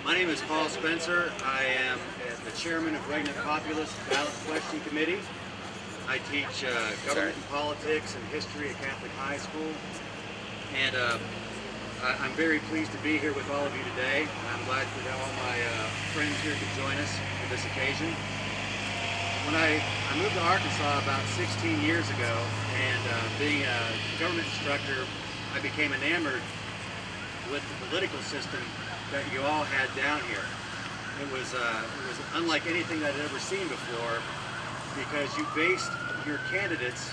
My name is Paul Spencer. I am the chairman of Regnant Populist Ballot Question Committee. I teach government and politics and history at Catholic High School. And I'm very pleased to be here with all of you today. I'm glad that all my friends here could join us for this occasion. When I moved to Arkansas about 16 years ago, and being a government instructor, I became enamored with the political system that you all had down here. It was unlike anything that I'd ever seen before, because you based your candidates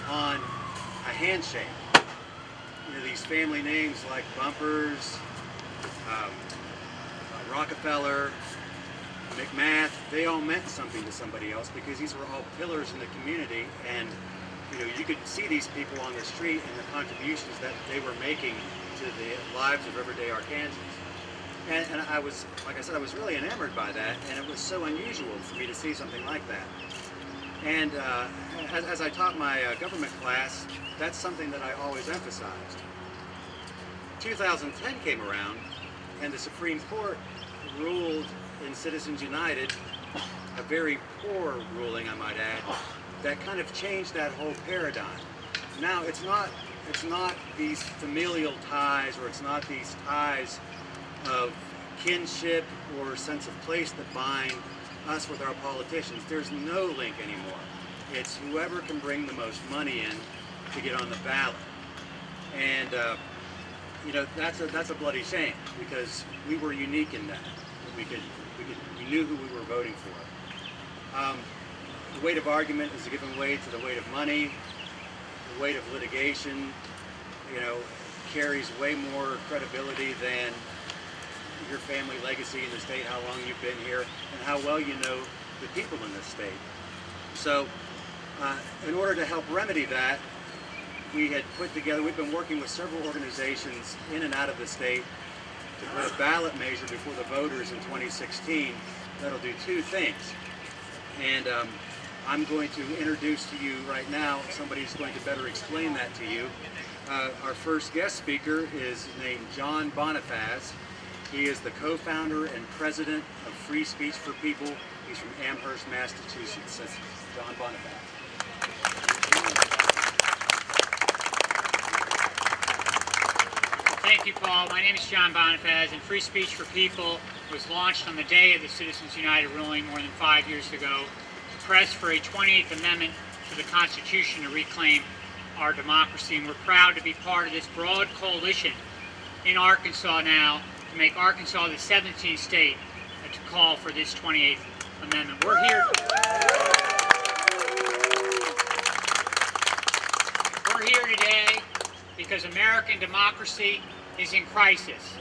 on a handshake. You know, these family names like Bumpers, Rockefeller, McMath, they all meant something to somebody else because these were all pillars in the community, and you could see these people on the street and the contributions that they were making to the lives of everyday Arkansans. And I was, like I said, I was really enamored by that, and it was so unusual for me to see something like that. And as I taught my government class, that's something that I always emphasized. 2010 came around, and the Supreme Court ruled in Citizens United, a very poor ruling, I might add, that kind of changed that whole paradigm. Now, it's not these familial ties, or it's not these ties of kinship or sense of place that bind us with our politicians. There's no link anymore. It's whoever can bring the most money in to get on the ballot. And that's a bloody shame, because we were unique in that. We knew who we were voting for. The weight of argument is given way to the weight of money. The weight of litigation, carries way more credibility than your family legacy in the state, how long you've been here, and how well you know the people in this state. So, in order to help remedy that, we've been working with several organizations in and out of the state to put a ballot measure before the voters in 2016 that'll do two things. And I'm going to introduce to you right now somebody who's going to better explain that to you. Our first guest speaker is named John Bonifaz. He is the co-founder and president of Free Speech for People. He's from Amherst, Massachusetts. That's John Bonifaz. Thank you, Paul. My name is John Bonifaz, and Free Speech for People was launched on the day of the Citizens United ruling more than 5 years ago to press for a 28th Amendment to the Constitution to reclaim our democracy. And we're proud to be part of this broad coalition in Arkansas now to make Arkansas the 17th state to call for this 28th Amendment. We're here today because American democracy is in crisis.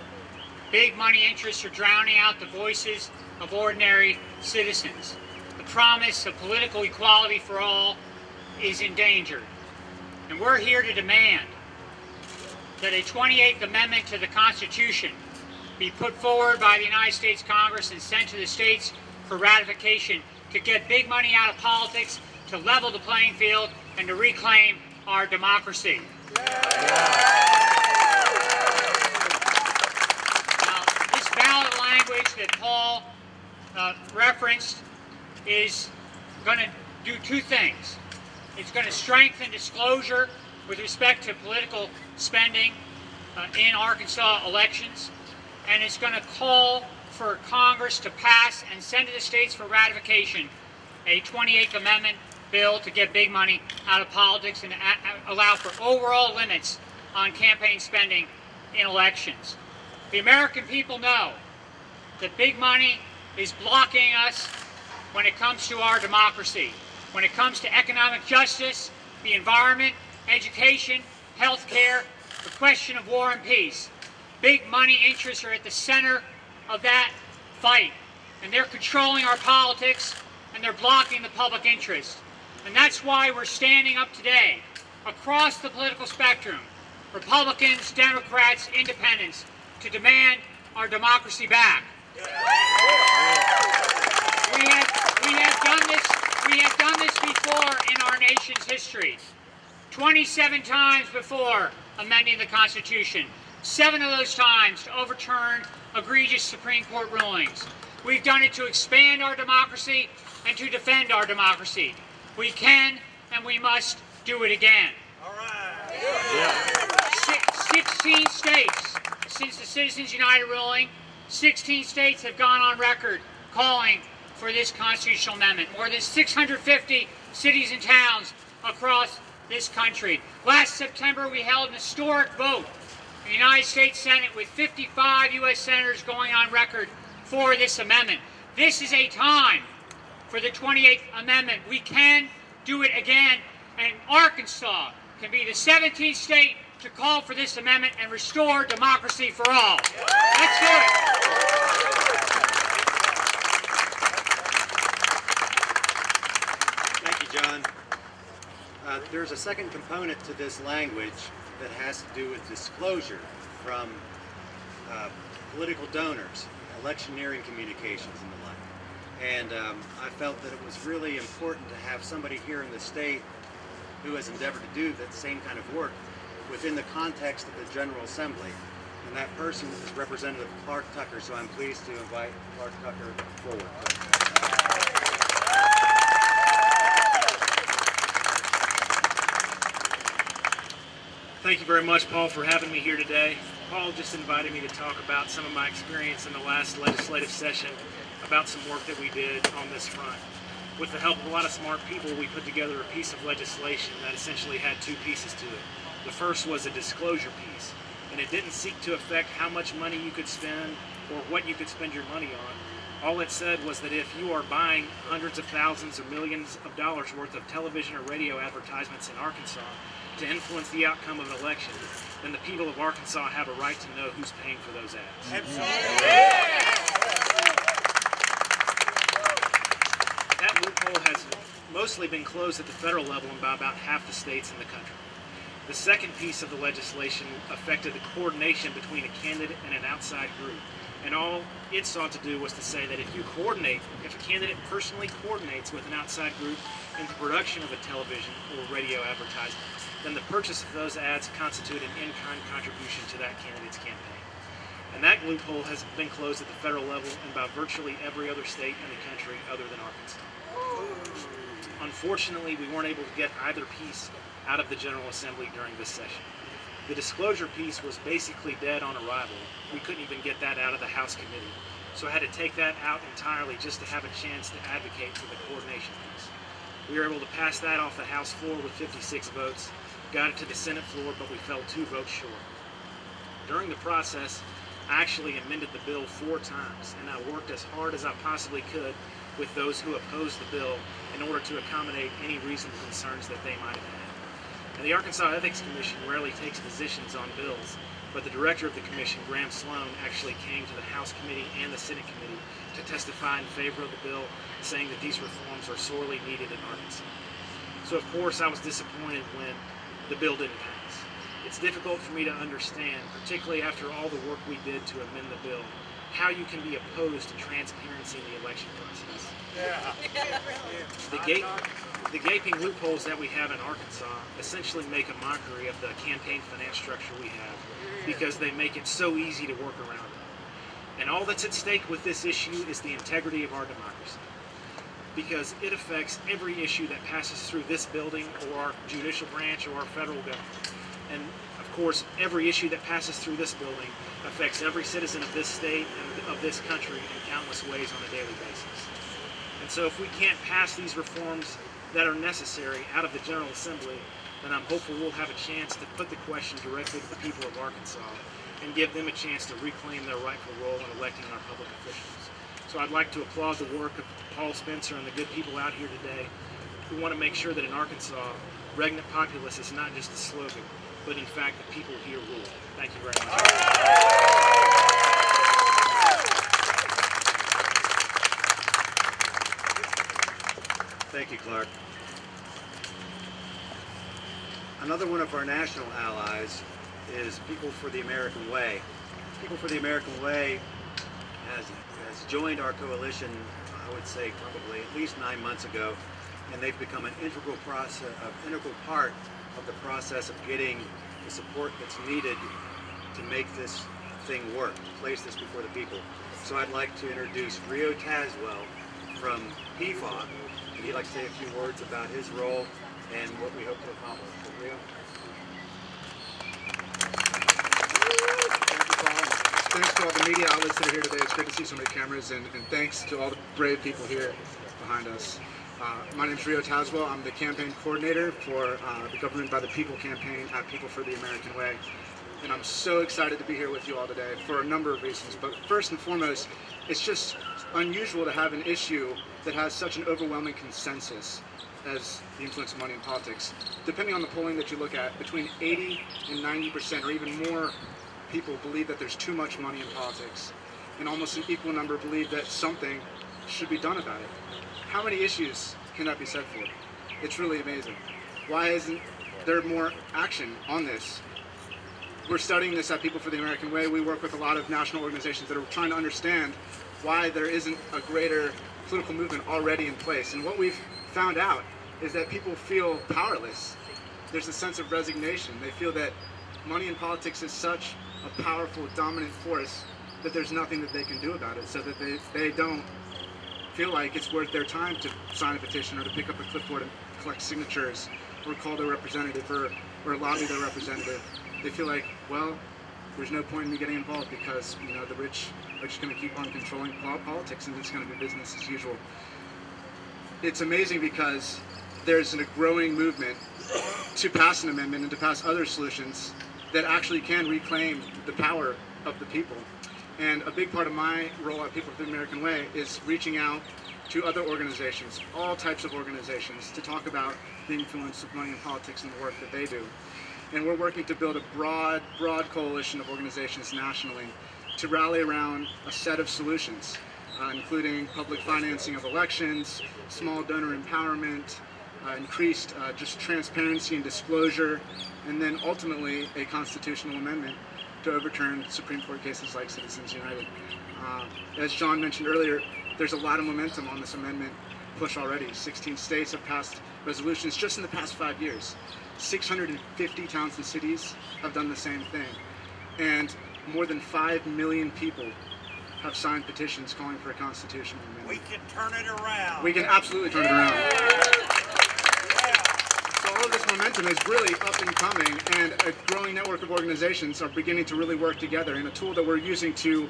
Big money interests are drowning out the voices of ordinary citizens. The promise of political equality for all is endangered. And we're here to demand that a 28th Amendment to the Constitution be put forward by the United States Congress and sent to the states for ratification to get big money out of politics, to level the playing field, and to reclaim our democracy. Now, this ballot language that Paul referenced is going to do two things. It's going to strengthen disclosure with respect to political spending in Arkansas elections, and it's going to call for Congress to pass and send to the states for ratification a 28th Amendment bill to get big money out of politics and allow for overall limits on campaign spending in elections. The American people know that big money is blocking us when it comes to our democracy, when it comes to economic justice, the environment, education, health care, the question of war and peace. Big money interests are at the center of that fight, and they're controlling our politics, and they're blocking the public interest. And that's why we're standing up today across the political spectrum, Republicans, Democrats, Independents, to demand our democracy back. We have done this before in our nation's history. 27 times before amending the Constitution. 7 of those times to overturn egregious Supreme Court rulings. We've done it to expand our democracy and to defend our democracy. We can and we must do it again. All right. Yeah. 16 states, since the Citizens United ruling, 16 states have gone on record calling for this constitutional amendment. More than 650 cities and towns across this country. Last September, we held an historic vote in the United States Senate with 55 U.S. senators going on record for this amendment. This is a time for the 28th Amendment. We can do it again, and Arkansas can be the 17th state to call for this amendment and restore democracy for all. Let's do it. Thank you, John. There's a second component to this language that has to do with disclosure from political donors, electioneering communications and the like. And I felt that it was really important to have somebody here in the state who has endeavored to do that same kind of work within the context of the General Assembly. And that person is Representative Clark Tucker, so I'm pleased to invite Clark Tucker forward. Thank you very much, Paul, for having me here today. Paul just invited me to talk about some of my experience in the last legislative session about some work that we did on this front. With the help of a lot of smart people, we put together a piece of legislation that essentially had two pieces to it. The first was a disclosure piece, and it didn't seek to affect how much money you could spend or what you could spend your money on. All it said was that if you are buying hundreds of thousands or millions of dollars worth of television or radio advertisements in Arkansas to influence the outcome of an election, then the people of Arkansas have a right to know who's paying for those ads. Absolutely. That loophole has mostly been closed at the federal level in by about half the states in the country. The second piece of the legislation affected the coordination between a candidate and an outside group. And all it sought to do was to say that if a candidate personally coordinates with an outside group in the production of a television or radio advertisement, then the purchase of those ads constitute an in-kind contribution to that candidate's campaign. And that loophole has been closed at the federal level and by virtually every other state in the country other than Arkansas. Unfortunately, we weren't able to get either piece out of the General Assembly during this session. The disclosure piece was basically dead on arrival. We couldn't even get that out of the House committee. So I had to take that out entirely just to have a chance to advocate for the coordination piece. We were able to pass that off the House floor with 56 votes, got it to the Senate floor, but we fell 2 votes short. During the process, I actually amended the bill 4 times, and I worked as hard as I possibly could with those who opposed the bill in order to accommodate any reasonable concerns that they might have had. And the Arkansas Ethics Commission rarely takes positions on bills, but the director of the commission, Graham Sloan, actually came to the House committee and the Senate committee to testify in favor of the bill, saying that these reforms are sorely needed in Arkansas. So of course I was disappointed when the bill didn't pass. It's difficult for me to understand, particularly after all the work we did to amend the bill, how you can be opposed to transparency in the election process. The gaping loopholes that we have in Arkansas essentially make a mockery of the campaign finance structure we have because they make it so easy to work around it. And all that's at stake with this issue is the integrity of our democracy, because it affects every issue that passes through this building or our judicial branch or our federal government. And of course, every issue that passes through this building affects every citizen of this state and of this country in countless ways on a daily basis. And so if we can't pass these reforms that are necessary out of the General Assembly, then I'm hopeful we'll have a chance to put the question directly to the people of Arkansas and give them a chance to reclaim their rightful role in electing our public officials. So I'd like to applaud the work of Paul Spencer and the good people out here today who want to make sure that in Arkansas, regnant populace is not just a slogan, but in fact the people here rule. Thank you very much. Thank you, Clark. Another one of our national allies is People for the American Way. People for the American Way has joined our coalition, I would say probably at least 9 months ago, and they've become an integral part of the process of getting the support that's needed to make this thing work, place this before the people. So I'd like to introduce Rio Tazwell from PFOC, and he'd like to say a few words about his role and what we hope to accomplish. So, Rio. Thank you, Paul. Thanks to all the media outlets that are here today. It's great to see so many cameras, and thanks to all the brave people here behind us. My name is Rio Tazwell. I'm the campaign coordinator for the Government by the People campaign at People for the American Way. And I'm so excited to be here with you all today for a number of reasons. But first and foremost, it's just unusual to have an issue that has such an overwhelming consensus as the influence of money in politics. Depending on the polling that you look at, between 80 and 90% or even more people believe that there's too much money in politics. And almost an equal number believe that something should be done about it. How many issues can that be said for? It's really amazing. Why isn't there more action on this? We're studying this at People for the American Way. We work with a lot of national organizations that are trying to understand why there isn't a greater political movement already in place. And what we've found out is that people feel powerless. There's a sense of resignation. They feel that money in politics is such a powerful, dominant force that there's nothing that they can do about it, so that they don't feel like it's worth their time to sign a petition or to pick up a clipboard and collect signatures or call their representative or lobby their representative. They feel like, well, there's no point in me getting involved because, you know, the rich are just going to keep on controlling politics and it's going to be business as usual. It's amazing because there's a growing movement to pass an amendment and to pass other solutions that actually can reclaim the power of the people. And a big part of my role at People for the American Way is reaching out to other organizations, all types of organizations, to talk about the influence of money in politics and the work that they do. And we're working to build a broad coalition of organizations nationally to rally around a set of solutions, including public financing of elections, small donor empowerment, increased just transparency and disclosure, and then ultimately a constitutional amendment to overturn Supreme Court cases like Citizens United. As John mentioned earlier, there's a lot of momentum on this amendment push already. 16 states have passed resolutions just in the past 5 years. 650 towns and cities have done the same thing. And more than 5 million people have signed petitions calling for a constitutional amendment. We can turn it around. We can absolutely turn it around. So all of this momentum is really up and coming, and a growing network of organizations are beginning to really work together. And a tool that we're using to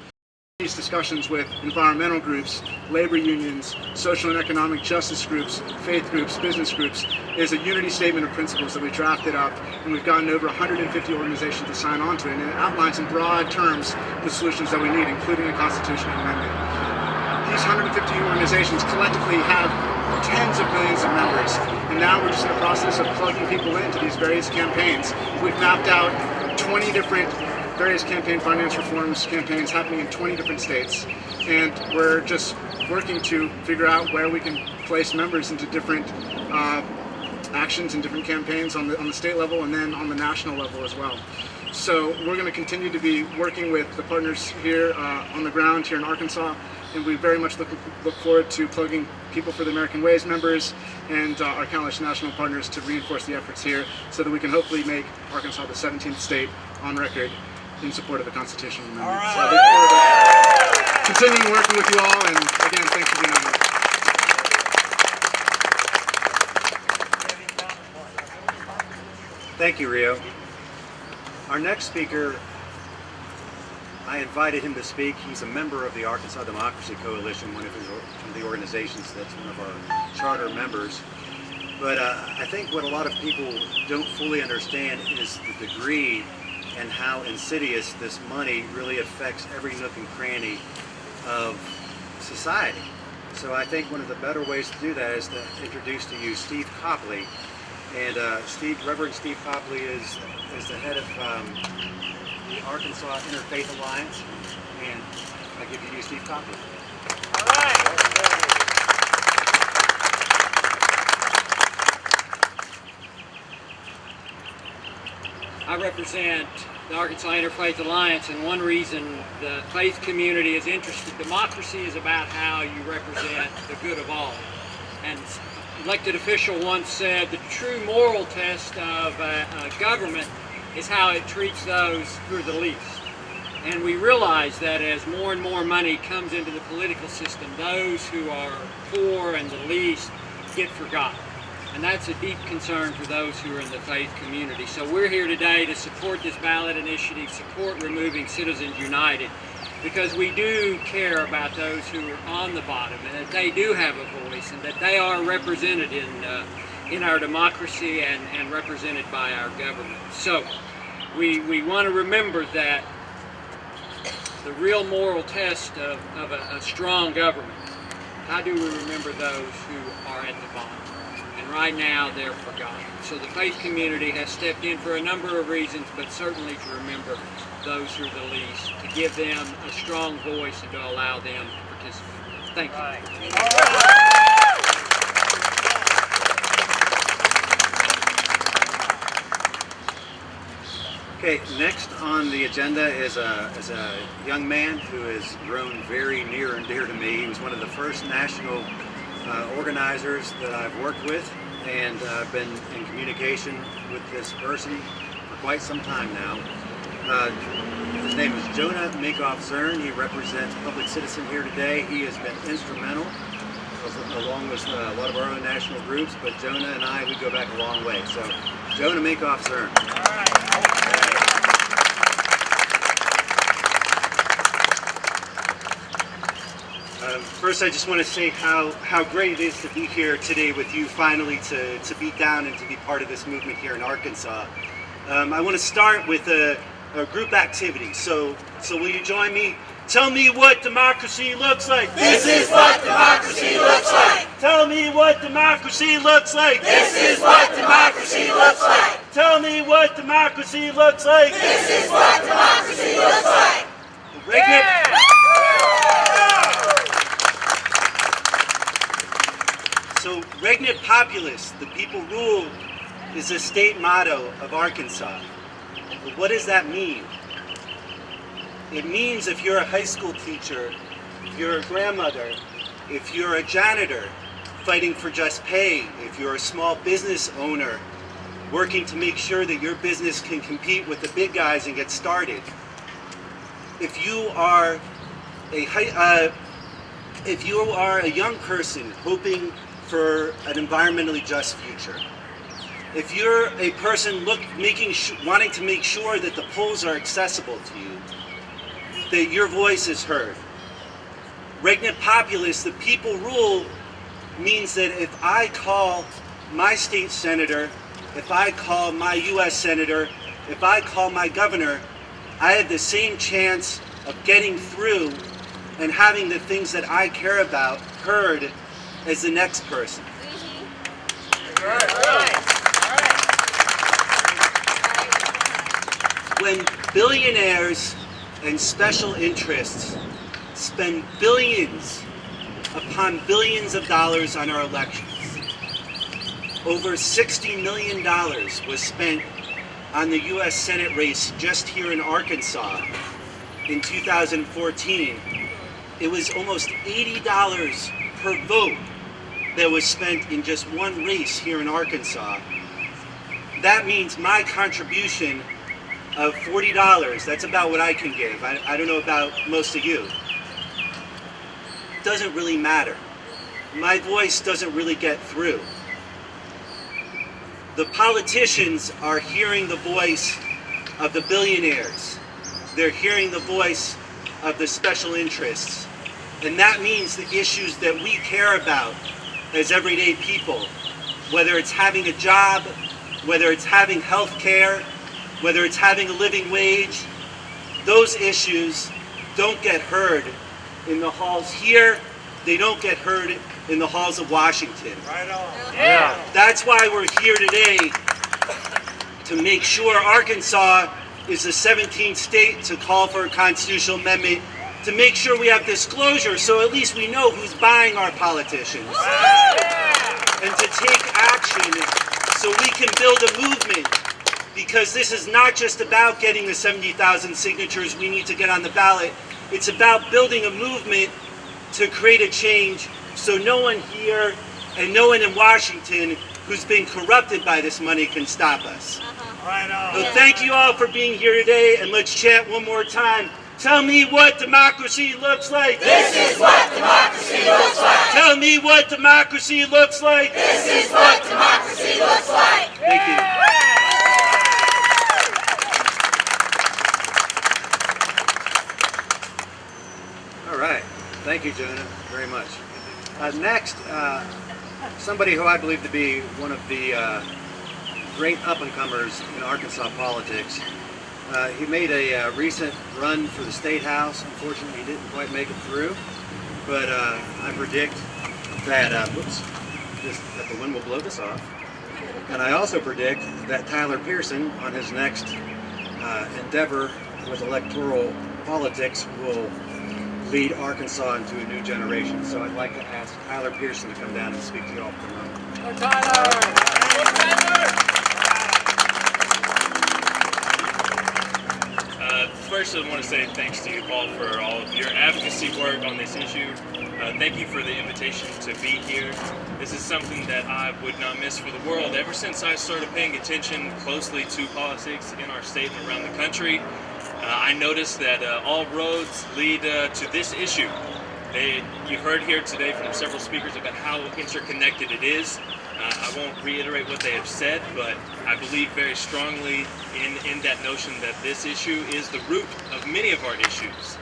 these discussions with environmental groups, labor unions, social and economic justice groups, faith groups, business groups, is a unity statement of principles that we drafted up, and we've gotten over 150 organizations to sign on to it, and it outlines in broad terms the solutions that we need, including a constitutional amendment. These 150 organizations collectively have tens of millions of members, and now we're just in the process of plugging people into these various campaigns. We've mapped out 20 different various campaign finance reforms campaigns happening in 20 different states, and we're just working to figure out where we can place members into different actions and different campaigns on the state level and then on the national level as well. So we're going to continue to be working with the partners here on the ground here in Arkansas, and we very much look forward to plugging People for the American Ways members and our countless national partners to reinforce the efforts here so that we can hopefully make Arkansas the 17th state on record in support of the constitutional amendment. All right. So I look forward to continuing working with you all, and again, thanks for being on here. Thank you, Rio. Our next speaker, I invited him to speak. He's a member of the Arkansas Democracy Coalition, one of the organizations that's one of our charter members. But I think what a lot of people don't fully understand is the degree and how insidious this money really affects every nook and cranny of society. So I think one of the better ways to do that is to introduce to you Steve Copley. And Reverend Steve Copley is the head of the Arkansas Interfaith Alliance, and I give you Steve Copley. All right. I represent the Arkansas Interfaith Alliance, and one reason the faith community is interested, democracy is about how you represent the good of all. And an elected official once said the true moral test of a government is how it treats those who are the least. And we realize that as more and more money comes into the political system, those who are poor and the least get forgotten. And that's a deep concern for those who are in the faith community. So we're here today to support this ballot initiative, support removing Citizens United, because we do care about those who are on the bottom and that they do have a voice and that they are represented in our democracy and represented by our government. So we want to remember that the real moral test of a strong government, how do we remember those who are at the bottom? And right now they're forgotten. So the faith community has stepped in for a number of reasons, but certainly to remember those who are the least, to give them a strong voice and to allow them to participate. Thank you. Okay, next on the agenda is a young man who has grown very near and dear to me. He was one of the first national organizers that I've worked with, and I've been in communication with this person for quite some time now. His name is Jonah Minkoff-Zern. He represents Public Citizen here today. He has been instrumental, along with a lot of our own national groups, but Jonah and I, we go back a long way. So, Jonah Minkoff-Zern. First, I just want to say how great it is to be here today with you, finally to be down and to be part of this movement here in Arkansas. I want to start with a group activity. So will you join me? Tell me what democracy looks like. This is what democracy looks like. Tell me what democracy looks like. This is what democracy looks like. Tell me what democracy looks like. This is what democracy looks like. So Regnant Populist, the people rule, is the state motto of Arkansas. But what does that mean? It means if you're a high school teacher, if you're a grandmother, if you're a janitor fighting for just pay, if you're a small business owner working to make sure that your business can compete with the big guys and get started, if you are a young person hoping for an environmentally just future, if you're a person wanting to make sure that the polls are accessible to you, that your voice is heard. Regnant Populist, the people rule, means that if I call my state senator, if I call my U.S. senator, if I call my governor, I have the same chance of getting through and having the things that I care about heard as the next person. When billionaires and special interests spend billions upon billions of dollars on our elections, over $60 million was spent on the U.S. Senate race just here in Arkansas in 2014. It was almost $80 per vote that was spent in just one race here in Arkansas. That means my contribution of $40, that's about what I can give. I don't know about most of you. Doesn't really matter. My voice doesn't really get through. The politicians are hearing the voice of the billionaires. They're hearing the voice of the special interests. And that means the issues that we care about as everyday people, whether it's having a job, whether it's having health care, whether it's having a living wage, those issues don't get heard in the halls here. They don't get heard in the halls of Washington. Right on. Yeah. That's why we're here today, to make sure Arkansas is the 17th state to call for a constitutional amendment, to make sure we have disclosure so at least we know who's buying our politicians, and to take action so we can build a movement, because this is not just about getting the 70,000 signatures we need to get on the ballot. It's about building a movement to create a change so no one here and no one in Washington who's been corrupted by this money can stop us. So thank you all for being here today, and let's chat one more time. Tell me what democracy looks like. This is what democracy looks like. Tell me what democracy looks like. This is what democracy looks like. Thank you. All right. Thank you, Jonah, very much. Next, somebody who I believe to be one of the great up-and-comers in Arkansas politics. He made a recent run for the State House. Unfortunately, he didn't quite make it through. But I predict that, that the wind will blow this off. And I also predict that Tyler Pearson, on his next endeavor with electoral politics, will lead Arkansas into a new generation. So I'd like to ask Tyler Pearson to come down and speak to you all for a moment. First, I want to say thanks to you, Paul, for all of your advocacy work on this issue. Thank you for the invitation to be here. This is something that I would not miss for the world. Ever since I started paying attention closely to politics in our state and around the country, I noticed that all roads lead to this issue. You've heard here today from several speakers about how interconnected it is. I won't reiterate what they have said, but I believe very strongly in that notion that this issue is the root of many of our issues.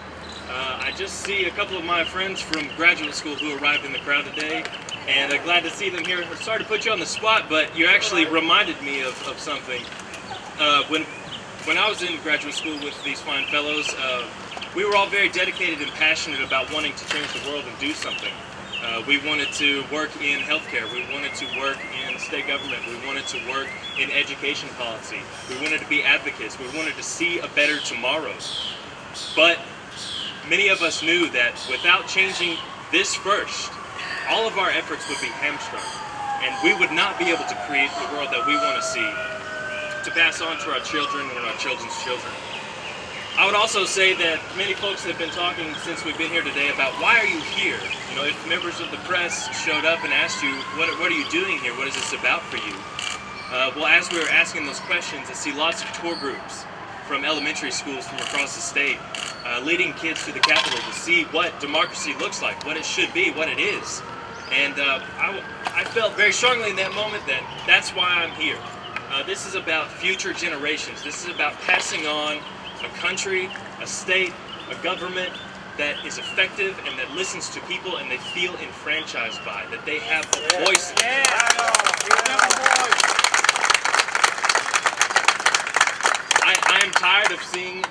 I just see a couple of my friends from graduate school who arrived in the crowd today, and glad to see them here. Sorry to put you on the spot, but you actually reminded me of something. When I was in graduate school with these fine fellows, we were all very dedicated and passionate about wanting to change the world and do something. We wanted to work in healthcare. We wanted to work in state government. We wanted to work in education policy. We wanted to be advocates. We wanted to see a better tomorrow. But many of us knew that without changing this first, all of our efforts would be hamstrung, and we would not be able to create the world that we want to see, to pass on to our children and our children's children. I would also say that many folks have been talking since we've been here today about why are you here? You know, if members of the press showed up and asked you, what are you doing here? What is this about for you? Well, as we were asking those questions, I see lots of tour groups from elementary schools from across the state, leading kids to the Capitol to see what democracy looks like, what it should be, what it is. And I felt very strongly in that moment that that's why I'm here. This is about future generations. This is about passing on a country, a state, a government that is effective and that listens to people and they feel enfranchised by, that they have a voice. I am tired of seeing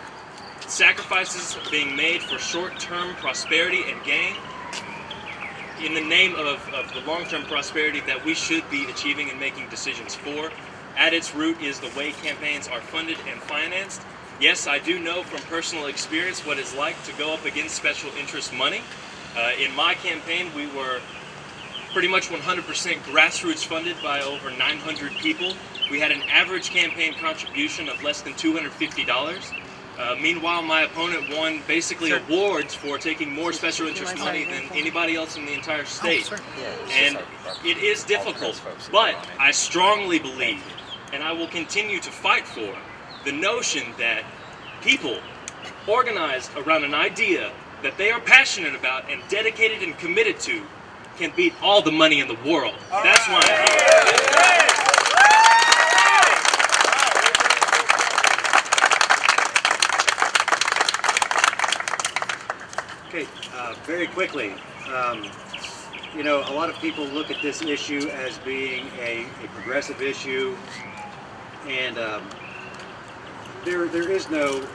sacrifices being made for short-term prosperity and gain in the name of the long-term prosperity that we should be achieving and making decisions for. At its root is the way campaigns are funded and financed. Yes, I do know from personal experience what it's like to go up against special interest money. In my campaign, we were pretty much 100% grassroots funded by over 900 people. We had an average campaign contribution of less than $250. Meanwhile, my opponent won basically awards for taking more special interest money than anybody else in the entire state. And it is difficult, but I strongly believe, and I will continue to fight for, the notion that people organized around an idea that they are passionate about and dedicated and committed to can beat all the money in the world. That's why I'm here. Okay, very quickly, you know, a lot of people look at this issue as being a progressive issue, and there is no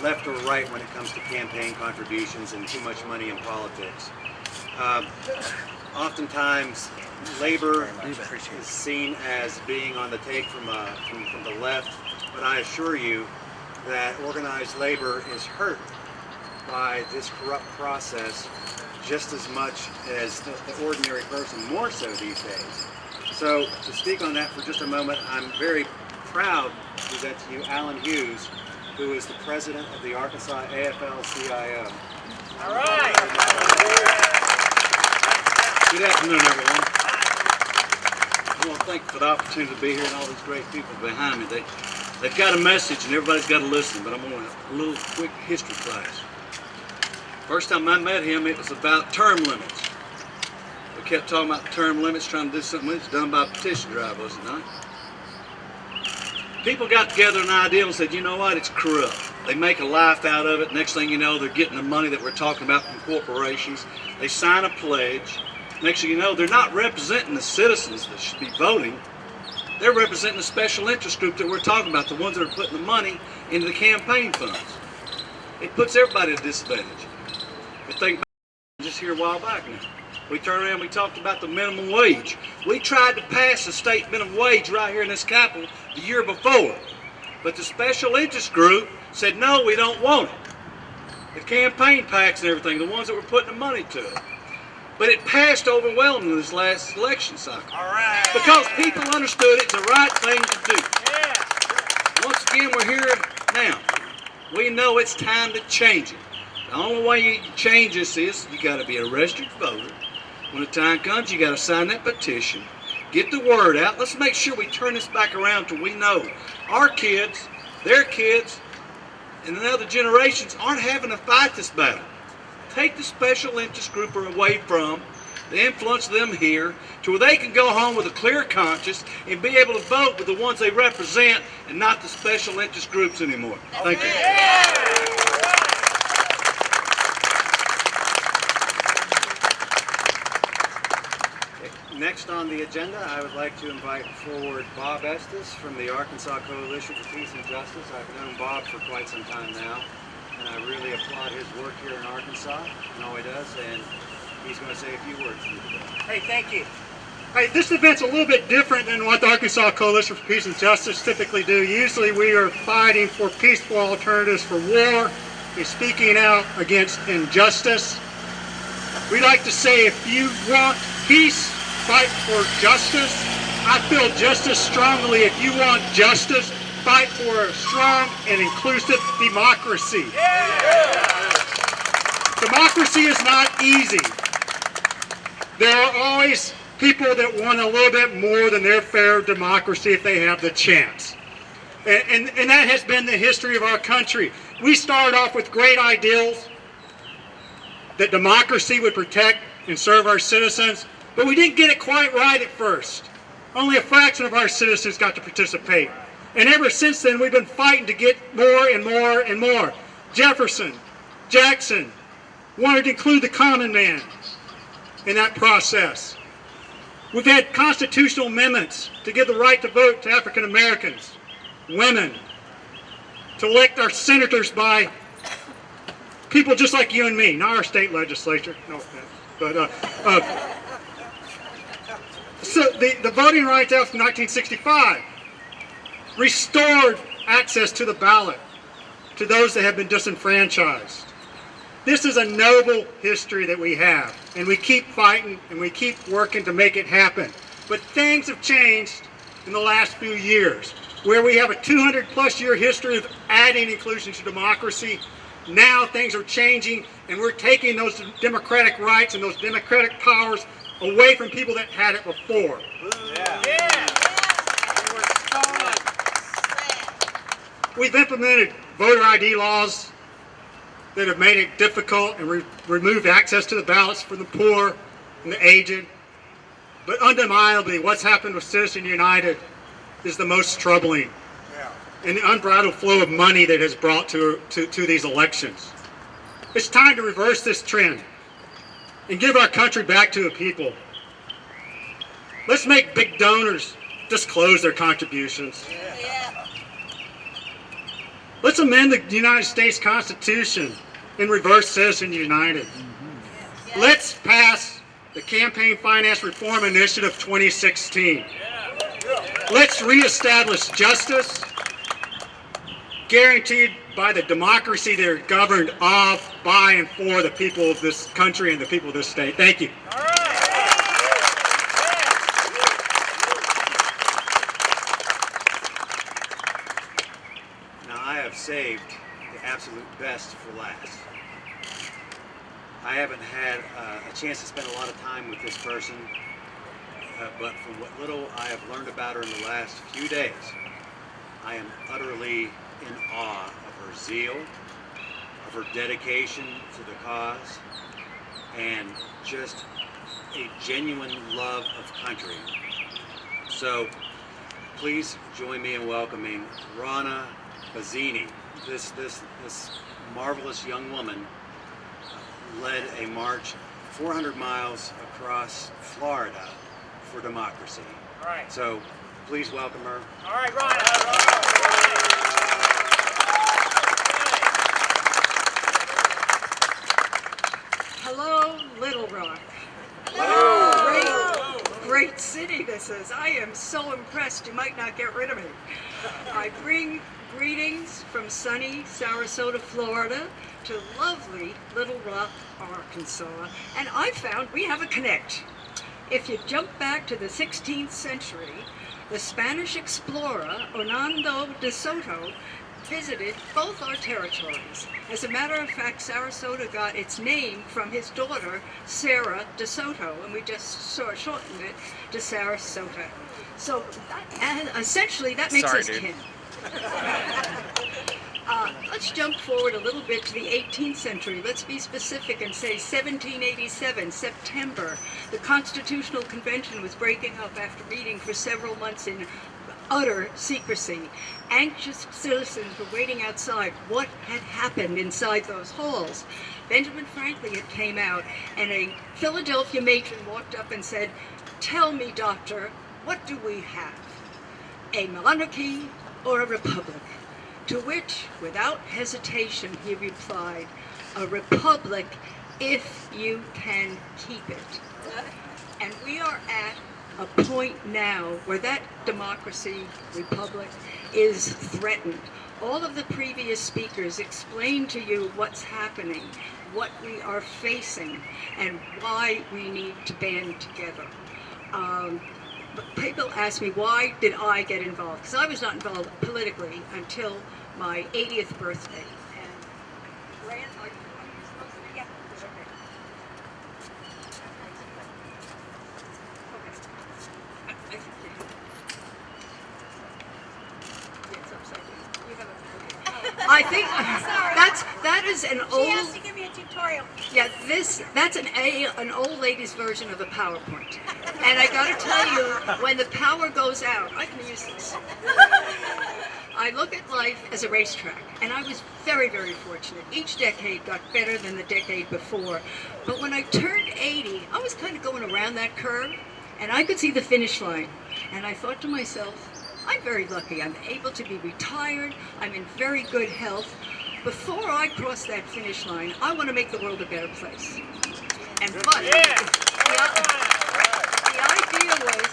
left or right when it comes to campaign contributions and too much money in politics. Oftentimes, labor is seen as being on the take from the left, but I assure you that organized labor is hurt by this corrupt process just as much as the ordinary person, more so these days. So to speak on that for just a moment, I'm very proud to present to you Alan Hughes, who is the president of the Arkansas AFL-CIO. All right. Good afternoon, everyone. I want to thank you for the opportunity to be here and all these great people behind me. They've got a message and everybody's got to listen, but I'm on a little quick history class. First time I met him, it was about term limits. We kept talking about term limits, trying to do something. It was done by petition drive, was it not? People got together an idea and said, you know what, it's corrupt. They make a life out of it. Next thing you know, they're getting the money that we're talking about from corporations. They sign a pledge. Next thing you know, they're not representing the citizens that should be voting. They're representing the special interest group that we're talking about, the ones that are putting the money into the campaign funds. It puts everybody at a disadvantage. You think about it just here a while back now. We turned around and we talked about the minimum wage. We tried to pass the state minimum wage right here in this Capitol the year before. But the special interest group said, no, we don't want it. The campaign PACs and everything, the ones that were putting the money to it. But it passed overwhelmingly this last election cycle. All right. Because people understood it's the right thing to do. Once again, we're here now. We know it's time to change it. The only way you change this is you got to be a registered voter. When the time comes, you got to sign that petition. Get the word out. Let's make sure we turn this back around till we know our kids, their kids, and the other generations aren't having to fight this battle. Take the special interest group away from the influence of them here to where they can go home with a clear conscience and be able to vote with the ones they represent and not the special interest groups anymore. Thank you. Next on the agenda, I would like to invite forward Bob Estes from the Arkansas Coalition for Peace and Justice. I've known Bob for quite some time now, and I really applaud his work here in Arkansas and all he does, and he's going to say a few words to you today. Hey, thank you. Hey, this event's a little bit different than what the Arkansas Coalition for Peace and Justice typically do. Usually we are fighting for peaceful alternatives for war and speaking out against injustice. We like to say if you want peace, fight for justice. I feel just as strongly if you want justice, fight for a strong and inclusive democracy. Democracy is not easy. There are always people that want a little bit more than their fair democracy if they have the chance. And that has been the history of our country. We started off with great ideals that democracy would protect and serve our citizens, but we didn't get it quite right at first. Only a fraction of our citizens got to participate. And ever since then, we've been fighting to get more and more and more. Jefferson, Jackson wanted to include the common man in that process. We've had constitutional amendments to give the right to vote to African Americans, women, to elect our senators by people just like you and me, not our state legislature. No offense. But, so the Voting Rights Act from 1965 restored access to the ballot to those that have been disenfranchised. This is a noble history that we have, and we keep fighting and we keep working to make it happen. But things have changed in the last few years, where we have a 200-plus year history of adding inclusion to democracy. Now things are changing, and we're taking those democratic rights and those democratic powers away from people that had it before. We've implemented voter ID laws that have made it difficult and removed access to the ballots for the poor and the aged. But undeniably, what's happened with Citizens United is the most troubling. And the unbridled flow of money that has brought to these elections. It's time to reverse this trend and give our country back to the people. Let's make big donors disclose their contributions. Let's amend the United States Constitution and reverse Citizens United. Let's pass the Campaign Finance Reform Initiative 2016. Let's reestablish justice, guaranteed by the democracy that are governed of, by, and for the people of this country and the people of this state. Thank you. Now, I have saved the absolute best for last. I haven't had a chance to spend a lot of time with this person, but from what little I have learned about her in the last few days, I am utterly in awe of her zeal, of her dedication to the cause, and just a genuine love of country. So please join me in welcoming Rana Bazzini. This marvelous young woman led a march 400 miles across Florida for democracy. All right. So please welcome her. All right, Ron. Hello, Little Rock. Hello. Great city this is. I am so impressed you might not get rid of me. I bring greetings from sunny Sarasota, Florida to lovely Little Rock, Arkansas. And I found we have a connect. If you jump back to the 16th century, the Spanish explorer Hernando de Soto visited both our territories. As a matter of fact, Sarasota got its name from his daughter, Sarah de Soto, and we just shortened it to Sarasota. So, and essentially, that makes us kin. Let's jump forward a little bit to the 18th century. Let's be specific and say 1787, September. The Constitutional Convention was breaking up after meeting for several months in utter secrecy. Anxious citizens were waiting outside. What had happened inside those halls? Benjamin Franklin had came out, and a Philadelphia matron walked up and said, "Tell me, doctor, what do we have? A monarchy or a republic?" To which, without hesitation, he replied, "A republic if you can keep it." And we are at a point now where that democracy, republic, is threatened. All of the previous speakers explained to you what's happening, what we are facing, and why we need to band together. But people ask me, why did I get involved? Because I was not involved politically until my 80th birthday. And Rand, are you supposed to be? Yeah. Okay. Okay. It's upside down. You have a, I think that is an old. She has to give me a tutorial. Yeah, that's an old lady's version of a PowerPoint. And I gotta tell you, when the power goes out, I can use this. I look at life as a racetrack, and I was very, very fortunate. Each decade got better than the decade before. But when I turned 80, I was kind of going around that curve, and I could see the finish line. And I thought to myself, I'm very lucky. I'm able to be retired. I'm in very good health. Before I cross that finish line, I want to make the world a better place. And but the idea was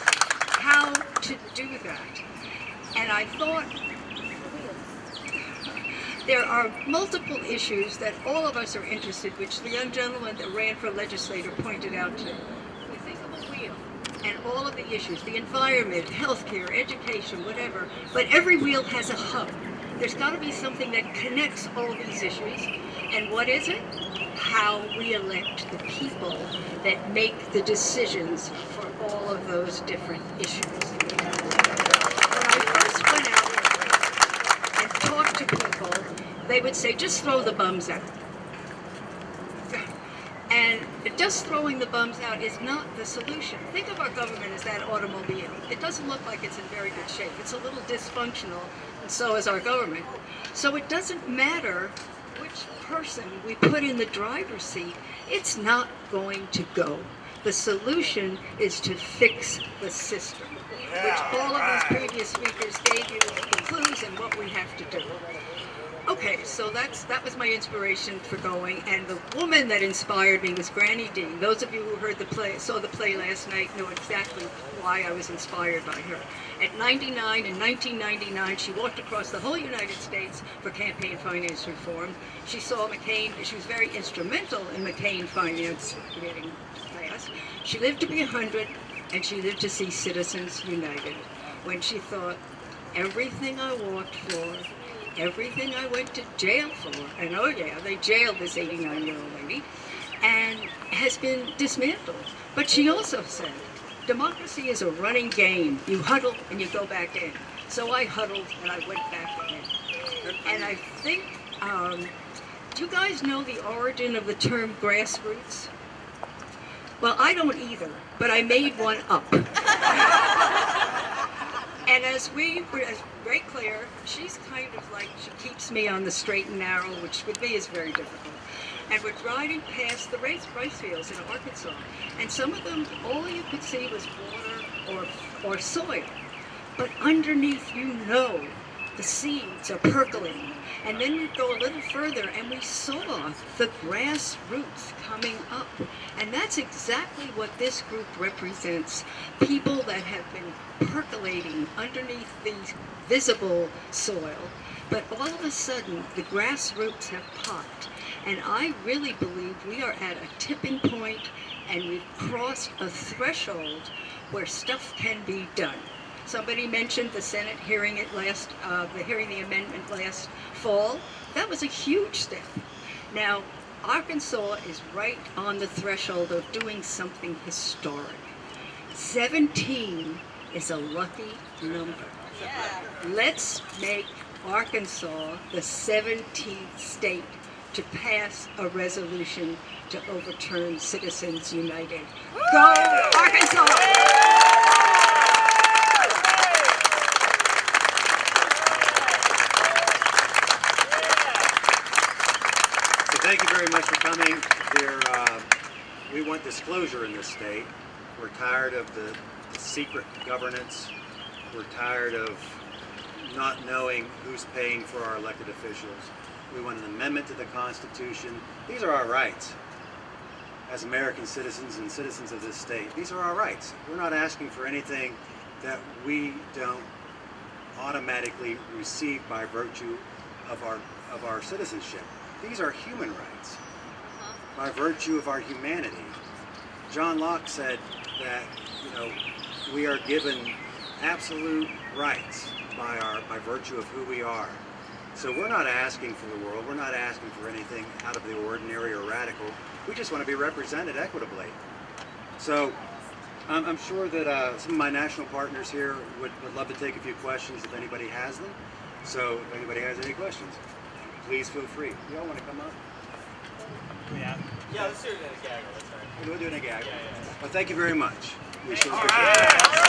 how to do that. And I thought there are multiple issues that all of us are interested, which the young gentleman that ran for legislator pointed out to. We think of a wheel and all of the issues, the environment, healthcare, education, whatever, but every wheel has a hub. There's got to be something that connects all these issues. And what is it? How we elect the people that make the decisions for all of those different issues. When I first went out and talked to people, they would say, just throw the bums out. And just throwing the bums out is not the solution. Think of our government as that automobile. It doesn't look like it's in very good shape. It's a little dysfunctional, and so is our government. So it doesn't matter which person we put in the driver's seat, it's not going to go. The solution is to fix the system, which all of these previous speakers gave you the clues and what we have to do. Okay, so that was my inspiration for going, and the woman that inspired me was Granny Dean. Those of you who heard the play, saw the play last night, know exactly why I was inspired by her. At 99, in 1999, she walked across the whole United States for campaign finance reform. She saw McCain, she was very instrumental in McCain finance getting passed. She lived to be 100, and she lived to see citizens united. When she thought, everything I walked for, everything I went to jail for, and oh yeah, they jailed this 89-year-old lady, and has been dismantled. But she also said, democracy is a running game. You huddle and you go back in. So I huddled and I went back again. And I think, do you guys know the origin of the term grassroots? Well, I don't either, but I made one up. And as very clear, she's kind of like, she keeps me on the straight and narrow, which with me is very difficult. And we're riding past the rice fields in Arkansas. And some of them, all you could see was water or soil. But underneath, the seeds are percolating. And then we go a little further and we saw the grass roots coming up. And that's exactly what this group represents. People that have been percolating underneath the visible soil. But all of a sudden, the grass roots have popped. And I really believe we are at a tipping point and we've crossed a threshold where stuff can be done. Somebody mentioned the Senate hearing the amendment last fall. That was a huge step. Now, Arkansas is right on the threshold of doing something historic. 17 is a lucky number. Yeah. Let's make Arkansas the 17th state to pass a resolution to overturn Citizens United. Go Arkansas! Thank you very much for coming. We want disclosure in this state. We're tired of the secret governance. We're tired of not knowing who's paying for our elected officials. We want an amendment to the Constitution. These are our rights as American citizens and citizens of this state. These are our rights. We're not asking for anything that we don't automatically receive by virtue of our citizenship. These are human rights by virtue of our humanity. John Locke said that we are given absolute rights by virtue of who we are. So we're not asking for the world. We're not asking for anything out of the ordinary or radical. We just want to be represented equitably. So I'm sure that some of my national partners here would love to take a few questions if anybody has them. So if anybody has any questions, please feel free. You all want to come up? Yeah, let's do it in a gaggle. That's right. We'll do it in a gaggle. Yeah. Well, thank you very much. We shall All right.